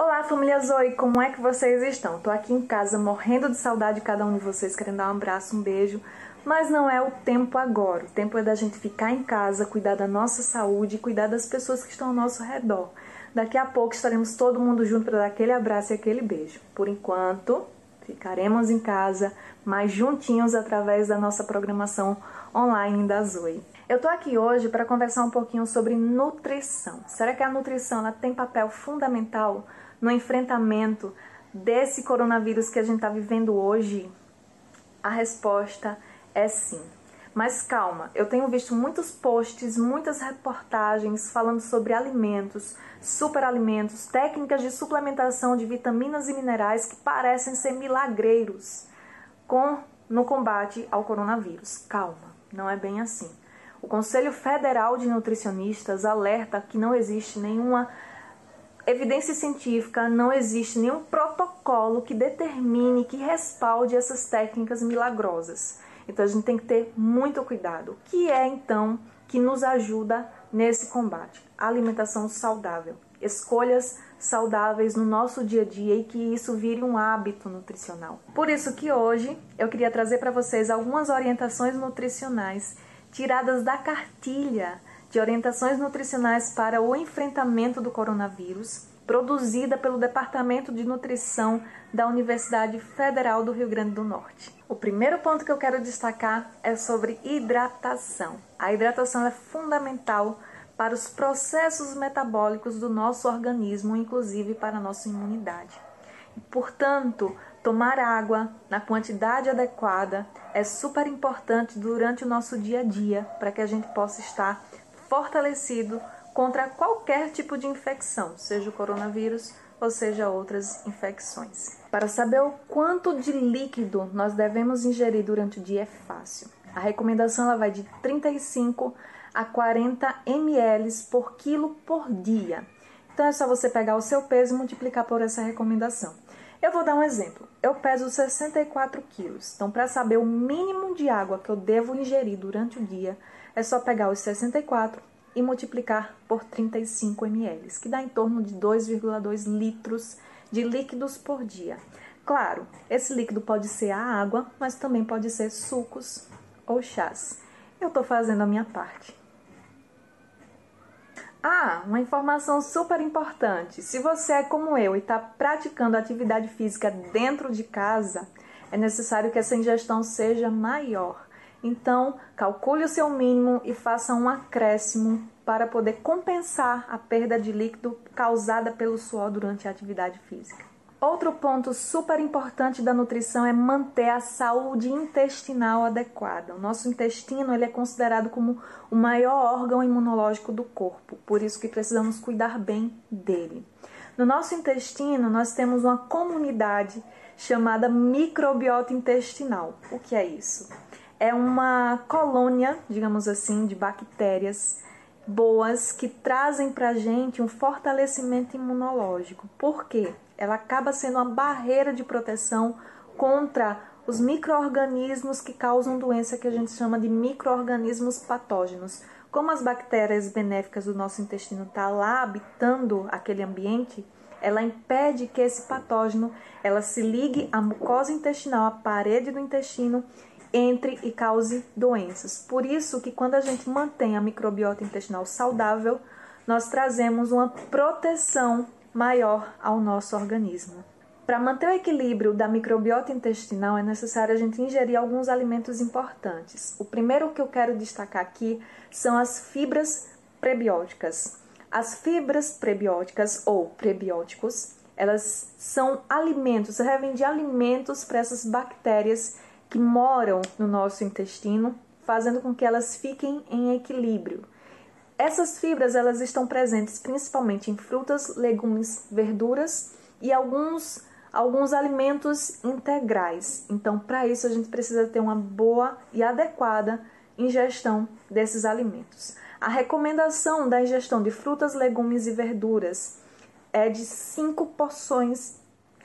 Olá, família Zoe, como é que vocês estão? Tô aqui em casa morrendo de saudade de cada um de vocês, querendo dar um abraço, um beijo, mas não é o tempo agora. O tempo é da gente ficar em casa, cuidar da nossa saúde e cuidar das pessoas que estão ao nosso redor. Daqui a pouco estaremos todo mundo junto para dar aquele abraço e aquele beijo. Por enquanto, ficaremos em casa, mais juntinhos através da nossa programação online da Zoe. Eu tô aqui hoje para conversar um pouquinho sobre nutrição. Será que a nutrição ela tem papel fundamental no enfrentamento desse coronavírus que a gente está vivendo hoje? A resposta é sim. Mas calma, eu tenho visto muitos posts, muitas reportagens falando sobre alimentos, superalimentos, técnicas de suplementação de vitaminas e minerais que parecem ser milagreiros no combate ao coronavírus. Calma, não é bem assim. O Conselho Federal de Nutricionistas alerta que não existe nenhuma evidência científica, não existe nenhum protocolo que determine, que respalde essas técnicas milagrosas. Então a gente tem que ter muito cuidado. O que é então que nos ajuda nesse combate? A alimentação saudável, escolhas saudáveis no nosso dia a dia e que isso vire um hábito nutricional. Por isso que hoje eu queria trazer para vocês algumas orientações nutricionais tiradas da cartilha de orientações nutricionais para o enfrentamento do coronavírus, produzida pelo Departamento de Nutrição da Universidade Federal do Rio Grande do Norte. O primeiro ponto que eu quero destacar é sobre hidratação. A hidratação é fundamental para os processos metabólicos do nosso organismo, inclusive para a nossa imunidade. Portanto, tomar água na quantidade adequada é super importante durante o nosso dia a dia para que a gente possa estar fortalecido contra qualquer tipo de infecção, seja o coronavírus ou seja outras infecções. Para saber o quanto de líquido nós devemos ingerir durante o dia é fácil. A recomendação ela vai de 35 a 40 ml por quilo por dia. Então é só você pegar o seu peso e multiplicar por essa recomendação. Eu vou dar um exemplo. Eu peso 64 quilos. Então, para saber o mínimo de água que eu devo ingerir durante o dia, é só pegar os 64 e multiplicar por 35 ml, que dá em torno de 2,2 litros de líquidos por dia. Claro, esse líquido pode ser a água, mas também pode ser sucos ou chás. Eu estou fazendo a minha parte. Ah, uma informação super importante. Se você é como eu e está praticando atividade física dentro de casa, é necessário que essa ingestão seja maior. Então, calcule o seu mínimo e faça um acréscimo para poder compensar a perda de líquido causada pelo suor durante a atividade física. Outro ponto super importante da nutrição é manter a saúde intestinal adequada. O nosso intestino ele é considerado como o maior órgão imunológico do corpo, por isso que precisamos cuidar bem dele. No nosso intestino, nós temos uma comunidade chamada microbiota intestinal. O que é isso? É uma colônia, digamos assim, de bactérias boas que trazem para a gente um fortalecimento imunológico. Por quê? Ela acaba sendo uma barreira de proteção contra os micro-organismos que causam doença que a gente chama de micro-organismos patógenos. Como as bactérias benéficas do nosso intestino estão lá habitando aquele ambiente, ela impede que esse patógeno ela se ligue à mucosa intestinal, à parede do intestino, entre e cause doenças. Por isso que quando a gente mantém a microbiota intestinal saudável, nós trazemos uma proteção maior ao nosso organismo. Para manter o equilíbrio da microbiota intestinal é necessário a gente ingerir alguns alimentos importantes. O primeiro que eu quero destacar aqui são as fibras prebióticas. As fibras prebióticas ou prebióticos, elas são alimentos, servem de alimentos para essas bactérias que moram no nosso intestino, fazendo com que elas fiquem em equilíbrio. Essas fibras elas estão presentes principalmente em frutas, legumes, verduras e alguns alimentos integrais. Então, para isso, a gente precisa ter uma boa e adequada ingestão desses alimentos. A recomendação da ingestão de frutas, legumes e verduras é de 5 porções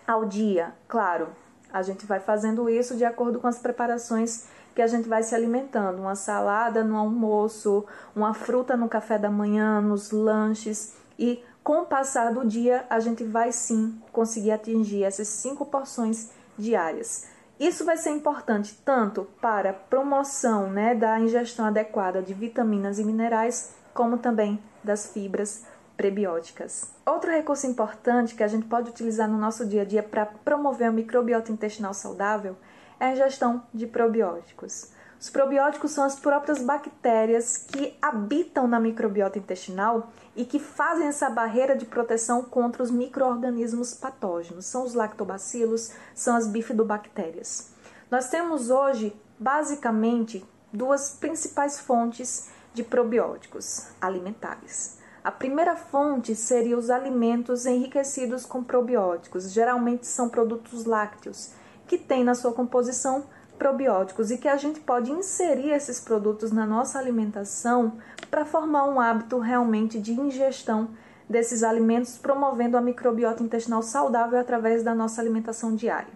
ao dia. Claro, a gente vai fazendo isso de acordo com as preparações que a gente vai se alimentando. Uma salada no almoço, uma fruta no café da manhã, nos lanches e Com o passar do dia, a gente vai sim conseguir atingir essas 5 porções diárias. Isso vai ser importante tanto para a promoção, né, da ingestão adequada de vitaminas e minerais, como também das fibras prebióticas. Outro recurso importante que a gente pode utilizar no nosso dia a dia para promover a microbiota intestinal saudável é a ingestão de probióticos. Os probióticos são as próprias bactérias que habitam na microbiota intestinal e que fazem essa barreira de proteção contra os micro-organismos patógenos. São os lactobacilos, são as bifidobactérias. Nós temos hoje, basicamente, 2 principais fontes de probióticos alimentares. A primeira fonte seria os alimentos enriquecidos com probióticos. Geralmente são produtos lácteos, que têm na sua composição probióticos e que a gente pode inserir esses produtos na nossa alimentação para formar um hábito realmente de ingestão desses alimentos, promovendo a microbiota intestinal saudável através da nossa alimentação diária.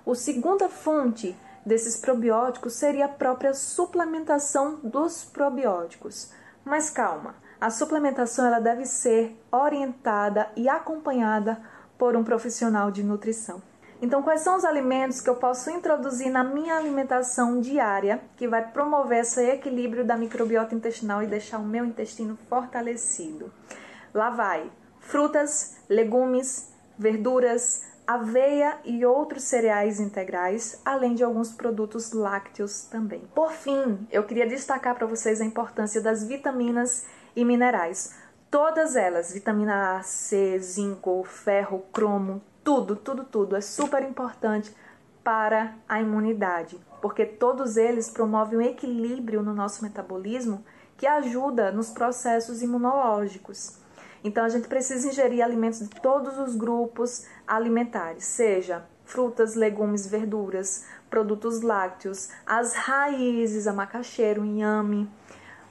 A segunda fonte desses probióticos seria a própria suplementação dos probióticos. Mas calma, a suplementação ela deve ser orientada e acompanhada por um profissional de nutrição. Então, quais são os alimentos que eu posso introduzir na minha alimentação diária que vai promover esse equilíbrio da microbiota intestinal e deixar o meu intestino fortalecido? Lá vai: frutas, legumes, verduras, aveia e outros cereais integrais, além de alguns produtos lácteos também. Por fim, eu queria destacar para vocês a importância das vitaminas e minerais. Todas elas, vitamina A, C, zinco, ferro, cromo, tudo é super importante para a imunidade, porque todos eles promovem um equilíbrio no nosso metabolismo que ajuda nos processos imunológicos. Então a gente precisa ingerir alimentos de todos os grupos alimentares, seja frutas, legumes, verduras, produtos lácteos, as raízes, a macaxeira, o inhame,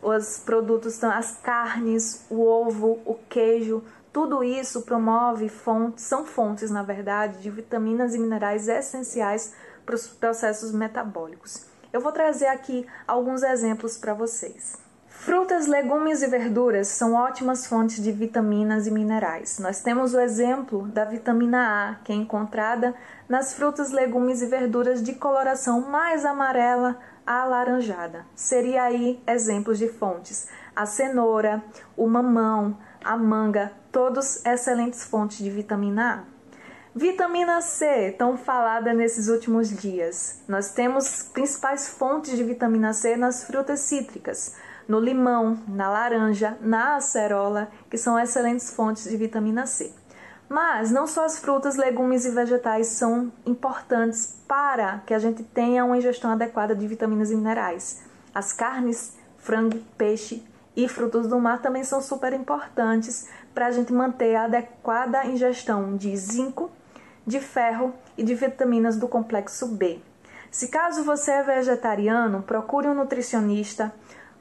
os produtos, as carnes, o ovo, o queijo. Tudo isso promove são fontes, na verdade, de vitaminas e minerais essenciais para os processos metabólicos. Eu vou trazer aqui alguns exemplos para vocês. Frutas, legumes e verduras são ótimas fontes de vitaminas e minerais. Nós temos o exemplo da vitamina A, que é encontrada nas frutas, legumes e verduras de coloração mais amarela a alaranjada. Seria aí exemplos de fontes: a cenoura, o mamão, a manga, todos excelentes fontes de vitamina A. Vitamina C, tão falada nesses últimos dias. Nós temos principais fontes de vitamina C nas frutas cítricas, no limão, na laranja, na acerola, que são excelentes fontes de vitamina C. Mas não só as frutas, legumes e vegetais são importantes para que a gente tenha uma ingestão adequada de vitaminas e minerais. As carnes, frango, peixe e frutos do mar também são super importantes para a gente manter a adequada ingestão de zinco, de ferro e de vitaminas do complexo B. Se caso você é vegetariano, procure um nutricionista,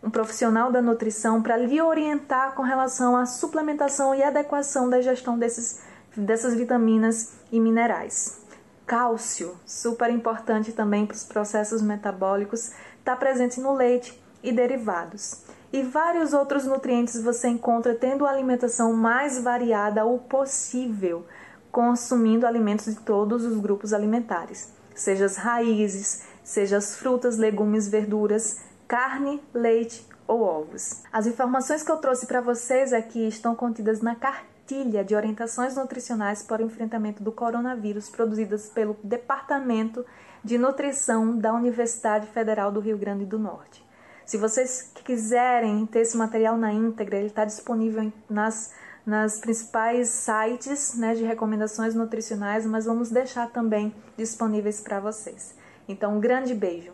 um profissional da nutrição para lhe orientar com relação à suplementação e adequação da ingestão dessas vitaminas e minerais. Cálcio, super importante também para os processos metabólicos, está presente no leite e derivados. E vários outros nutrientes você encontra tendo a alimentação mais variada o possível, consumindo alimentos de todos os grupos alimentares, seja as raízes, seja as frutas, legumes, verduras, carne, leite ou ovos. As informações que eu trouxe para vocês aqui estão contidas na cartilha de orientações nutricionais para o enfrentamento do coronavírus, produzidas pelo Departamento de Nutrição da Universidade Federal do Rio Grande do Norte. Se vocês quiserem ter esse material na íntegra, ele está disponível nas principais sites, né, de recomendações nutricionais, mas vamos deixar também disponíveis para vocês. Então, um grande beijo!